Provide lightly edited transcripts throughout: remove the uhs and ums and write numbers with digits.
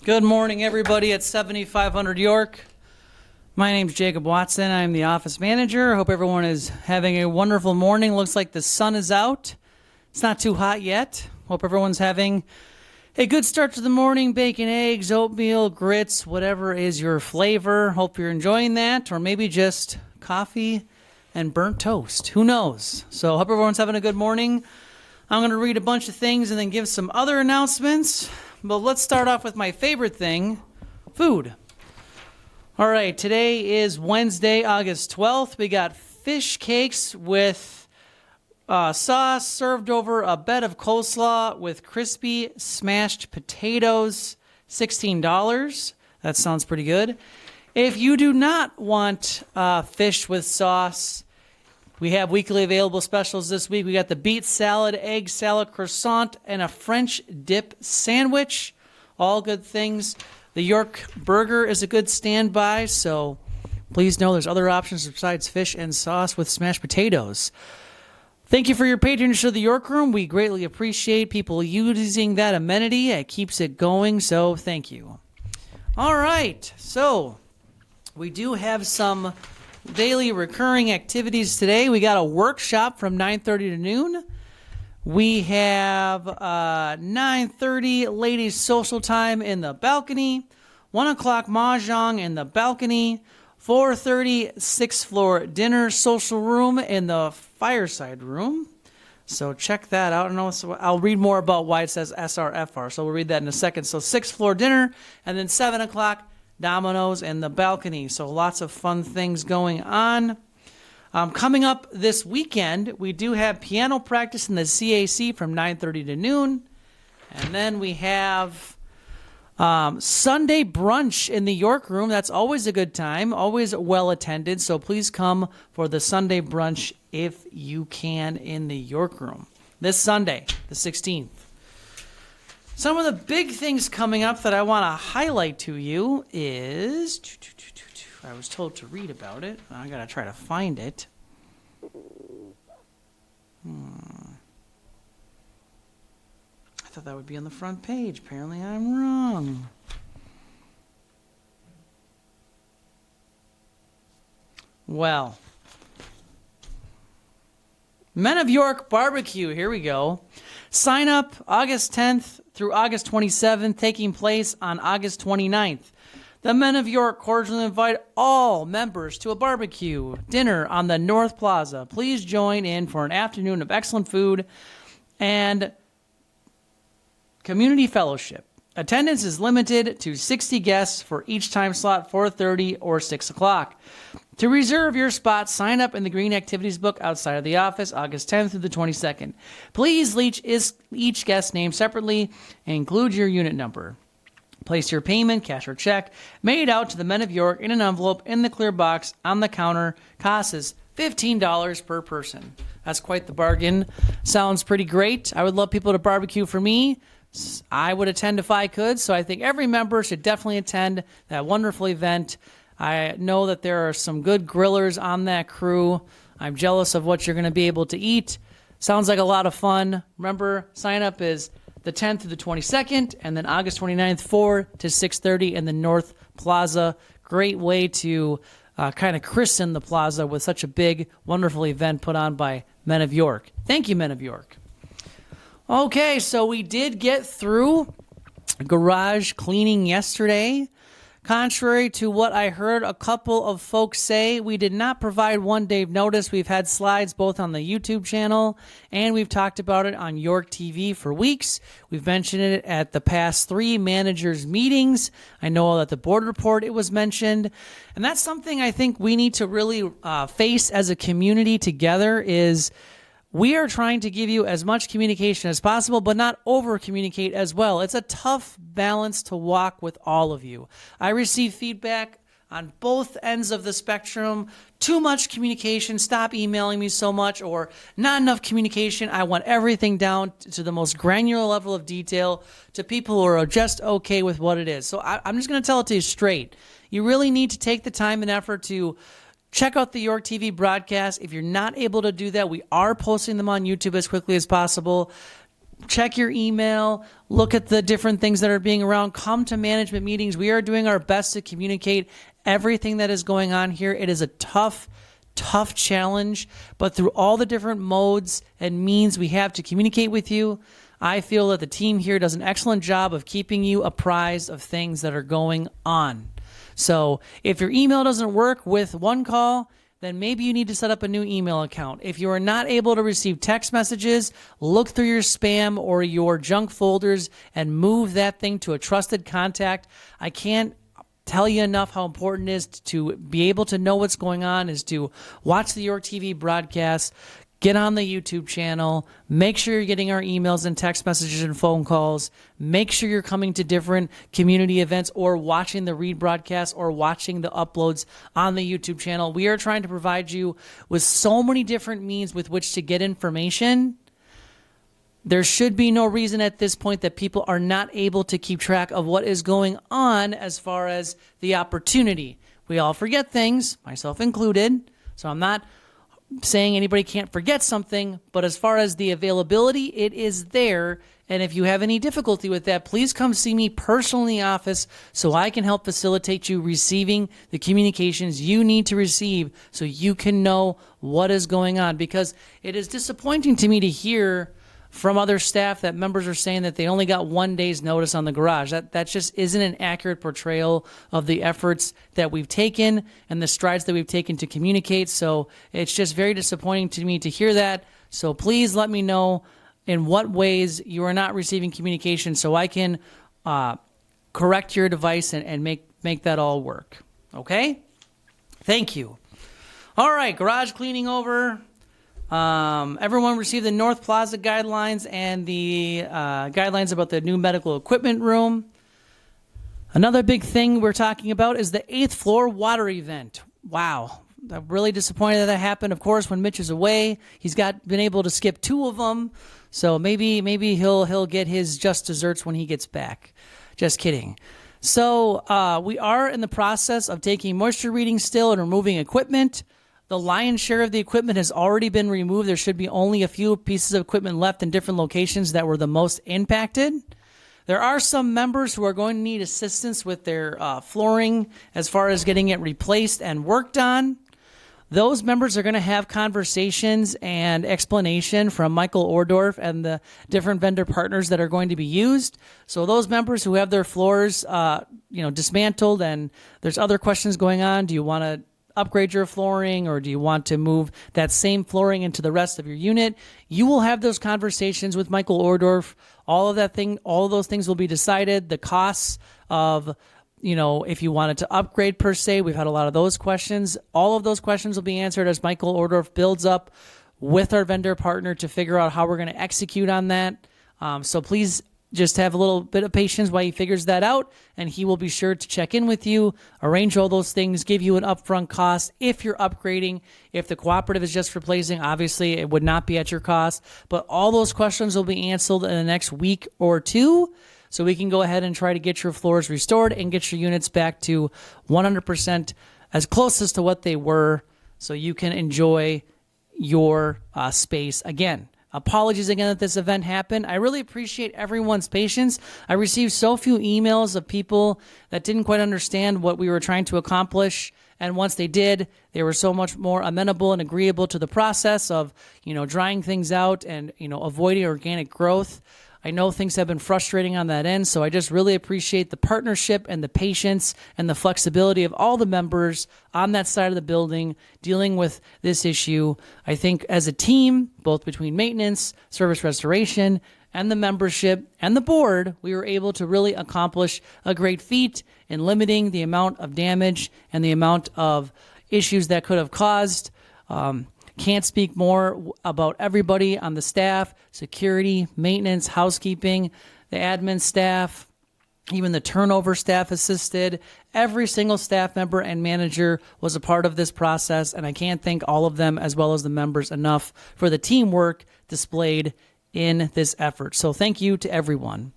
Good morning, everybody at 7500 York. My name's Jacob Watson. I'm the office manager. Hope everyone is having a wonderful morning. Looks like the sun is out. It's not too hot yet. Hope everyone's having a good start to the morning. Bacon, eggs, oatmeal, grits, whatever is your flavor. Hope you're enjoying that, or maybe just coffee and burnt toast. Who knows? So hope everyone's having a good morning. I'm going to read a bunch of things and then give some other announcements. But let's start off with my favorite thing, food. All right, today is Wednesday, August 12th. We got fish cakes with sauce served over a bed of coleslaw with crispy smashed potatoes, $16. That sounds pretty good. If you do not want fish with sauce, we have weekly available specials this week. We got the beet salad, egg salad, croissant, and a French dip sandwich. All good things. The York burger is a good standby, so please know there's other options besides fish and sauce with smashed potatoes. Thank you for your patronage of the York Room. We greatly appreciate people using that amenity. It keeps it going, so thank you. All right, so we do have some daily recurring activities today. We got a workshop from 9:30 to noon. We have 9:30 ladies social time in the balcony, 1 o'clock mahjong in the balcony, 4:30 sixth floor dinner social room in the fireside room. So check that out. I'll read more about why it says SRFR, so we'll read that in a second. So sixth floor dinner, and then 7 o'clock dominoes in the balcony. So lots of fun things going on. Coming up this weekend, we do have piano practice in the CAC from 9:30 to noon. And then we have Sunday brunch in the York Room. That's always a good time, always well attended. So please come for the Sunday brunch if you can in the York Room. This Sunday, the 16th. Some of the big things coming up that I want to highlight to you is, I was told to read about it. I got to try to find it. I thought that would be on the front page. Apparently I'm wrong. Well, Men of York Barbecue, here we go. Sign up August 10th through August 27th, taking place on August 29th. The Men of York cordially invite all members to a barbecue dinner on the North Plaza. Please join in for an afternoon of excellent food and community fellowship. Attendance is limited to 60 guests for each time slot, 4:30 or 6 o'clock. To reserve your spot, sign up in the Green Activities book outside of the office, August 10th through the 22nd. Please each guest name separately and include your unit number. Place your payment, cash or check, made out to the Men of York in an envelope in the clear box on the counter. Cost is $15 per person. That's quite the bargain. Sounds pretty great. I would love people to barbecue for me. I would attend if I could, so I think every member should definitely attend that wonderful event. I know that there are some good grillers on that crew. I'm jealous of what you're going to be able to eat. Sounds like a lot of fun. Remember, sign up is the 10th to the 22nd, and then August 29th, 4 to 6:30 in the North Plaza. Great way to kind of christen the plaza with such a big, wonderful event put on by Men of York. Thank you, Men of York. Okay, so we did get through garage cleaning yesterday. Contrary to what I heard a couple of folks say, we did not provide 1 day notice. We've had slides both on the YouTube channel and we've talked about it on York TV for weeks. We've mentioned it at the past 3 managers' meetings. I know that the board report, it was mentioned. And that's something I think we need to really face as a community together is we are trying to give you as much communication as possible, but not over-communicate as well. It's a tough balance to walk with all of you. I receive feedback on both ends of the spectrum. Too much communication, stop emailing me so much, or not enough communication. I want everything down to the most granular level of detail to people who are just okay with what it is. So I'm just going to tell it to you straight. You really need to take the time and effort to check out the York TV broadcast. If you're not able to do that, we are posting them on YouTube as quickly as possible. check your email, look at the different things that are being around, come to management meetings. We are doing our best to communicate everything that is going on here. It is a tough challenge, but through all the different modes and means we have to communicate with you, I feel that the team here does an excellent job of keeping you apprised of things that are going on. So if your email doesn't work with one call, then maybe you need to set up a new email account. If you are not able to receive text messages, look through your spam or your junk folders and move that thing to a trusted contact. I can't tell you enough how important it is to be able to know what's going on, is to watch the York TV broadcast, get on the YouTube channel, make sure you're getting our emails and text messages and phone calls, make sure you're coming to different community events or watching the rebroadcast or watching the uploads on the YouTube channel. We are trying to provide you with so many different means with which to get information. There should be no reason at this point that people are not able to keep track of what is going on as far as the opportunity. We all forget things, myself included, so I'm not saying anybody can't forget something, but as far as the availability, it is there. And if you have any difficulty with that, please come see me personally in the office so I can help facilitate you receiving the communications you need to receive so you can know what is going on. Because it is disappointing to me to hear from other staff that members are saying that they only got 1 day's notice on the garage. That just isn't an accurate portrayal of the efforts that we've taken and the strides that we've taken to communicate. So it's just very disappointing to me to hear that. So please let me know in what ways you are not receiving communication so I can correct your device and make that all work. Okay? Thank you. All right, garage cleaning over. Everyone received the North Plaza guidelines and the guidelines about the new medical equipment room. Another big thing we're talking about is the 8th floor water event. Wow. I'm really disappointed that happened. Of course, when Mitch is away, he's been able to skip 2 of them. So maybe he'll get his just desserts when he gets back. Just kidding. So we are in the process of taking moisture readings still and removing equipment. The lion's share of the equipment has already been removed. There should be only a few pieces of equipment left in different locations that were the most impacted. There are some members who are going to need assistance with their flooring as far as getting it replaced and worked on. Those members are going to have conversations and explanation from Michael Ordorf and the different vendor partners that are going to be used. So those members who have their floors, dismantled and there's other questions going on, do you want to upgrade your flooring or do you want to move that same flooring into the rest of your unit? You will have those conversations with Michael Ordorf. All of those things will be decided. The costs of, if you wanted to upgrade per se, we've had a lot of those questions. All of those questions will be answered as Michael Ordorf builds up with our vendor partner to figure out how we're going to execute on that. So please just have a little bit of patience while he figures that out, and he will be sure to check in with you, arrange all those things, give you an upfront cost if you're upgrading. If the cooperative is just replacing, obviously it would not be at your cost, but all those questions will be answered in the next week or 2, so we can go ahead and try to get your floors restored and get your units back to 100% as close as to what they were so you can enjoy your space again. Apologies again that this event happened. I really appreciate everyone's patience. I received so few emails of people that didn't quite understand what we were trying to accomplish. And once they did, they were so much more amenable and agreeable to the process of, drying things out and, avoiding organic growth. I know things have been frustrating on that end, so I just really appreciate the partnership and the patience and the flexibility of all the members on that side of the building dealing with this issue. I think as a team, both between maintenance, service restoration, and the membership and the board, we were able to really accomplish a great feat in limiting the amount of damage and the amount of issues that could have caused. Can't speak more about everybody on the staff, security, maintenance, housekeeping, the admin staff, even the turnover staff assisted. Every single staff member and manager was a part of this process, and I can't thank all of them as well as the members enough for the teamwork displayed in this effort. So thank you to everyone.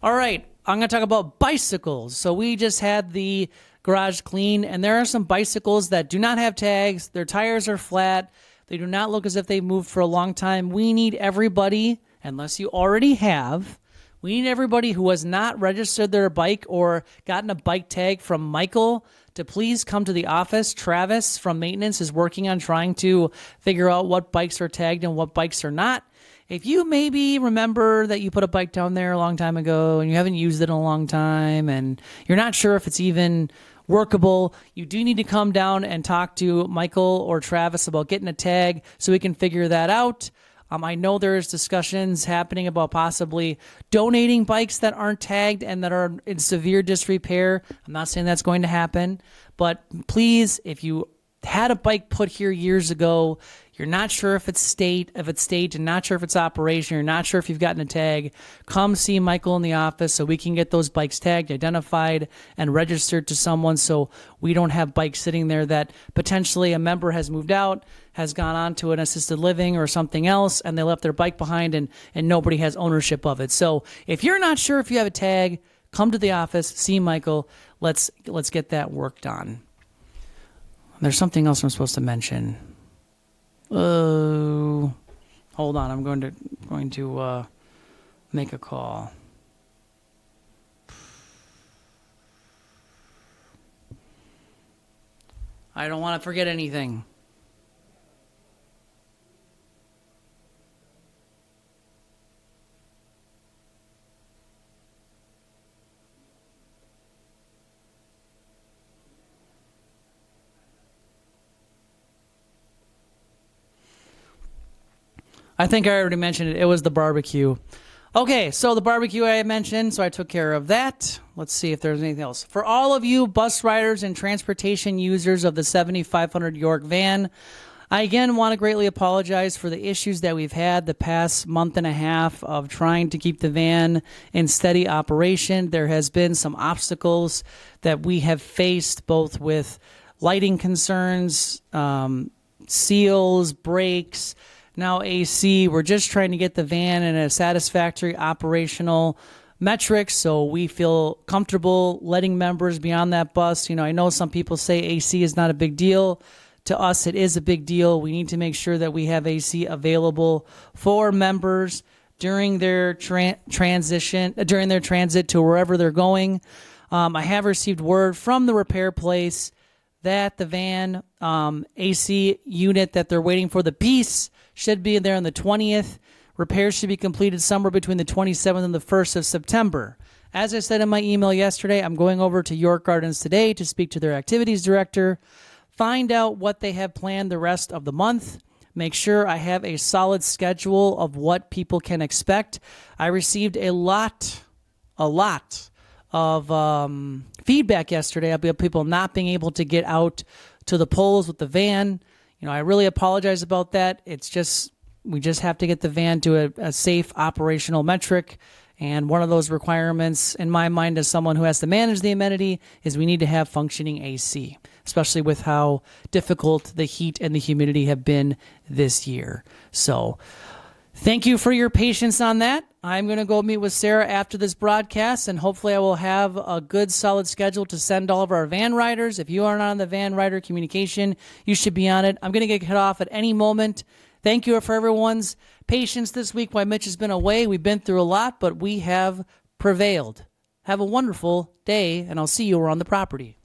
All right, I'm going to talk about bicycles. So we just had the garage clean, and there are some bicycles that do not have tags. Their tires are flat. They do not look as if they've moved for a long time. We need everybody unless you already have. We need everybody who has not registered their bike or gotten a bike tag from Michael to please come to the office. Travis from maintenance is working on trying to figure out what bikes are tagged and what bikes are not. If you maybe remember that you put a bike down there a long time ago and you haven't used it in a long time and you're not sure if it's even workable, you do need to come down and talk to Michael or Travis about getting a tag so we can figure that out. I know there's discussions happening about possibly donating bikes that aren't tagged and that are in severe disrepair. I'm not saying that's going to happen, but please, if you had a bike put here years ago, you're not sure if it's state, you're not sure if it's operation, you're not sure if you've gotten a tag, come see Michael in the office so we can get those bikes tagged, identified, and registered to someone so we don't have bikes sitting there that potentially a member has moved out, has gone on to an assisted living or something else, and they left their bike behind and nobody has ownership of it. So if you're not sure if you have a tag, come to the office, see Michael. Let's get that work done. There's something else I'm supposed to mention. Oh, hold on. I'm going to make a call. I don't want to forget anything. I think I already mentioned it. It was the barbecue. Okay, so the barbecue I mentioned, so I took care of that. Let's see if there's anything else. For all of you bus riders and transportation users of the 7500 York van, I again want to greatly apologize for the issues that we've had the past month and a half of trying to keep the van in steady operation. There has been some obstacles that we have faced, both with lighting concerns, seals, brakes, now AC. We're just trying to get the van in a satisfactory operational metrics so we feel comfortable letting members be on that bus. I know some people say AC is not a big deal. To us, it is a big deal. We need to make sure that we have AC available for members during their during their transit to wherever they're going. I have received word from the repair place that the van AC unit that they're waiting for, the piece, should be there on the 20th. Repairs should be completed somewhere between the 27th and the 1st of September. As I said in my email yesterday, I'm going over to York Gardens today to speak to their activities director, find out what they have planned the rest of the month, make sure I have a solid schedule of what people can expect. I received a lot of feedback yesterday about people not being able to get out to the polls with the van. I really apologize about that. We just have to get the van to a safe operational metric. And one of those requirements, in my mind, as someone who has to manage the amenity, is we need to have functioning AC, especially with how difficult the heat and the humidity have been this year. So thank you for your patience on that. I'm going to go meet with Sarah after this broadcast, and hopefully I will have a good, solid schedule to send all of our van riders. If you aren't on the van rider communication, you should be on it. I'm going to get cut off at any moment. Thank you for everyone's patience this week while Mitch has been away. We've been through a lot, but we have prevailed. Have a wonderful day, and I'll see you around the property.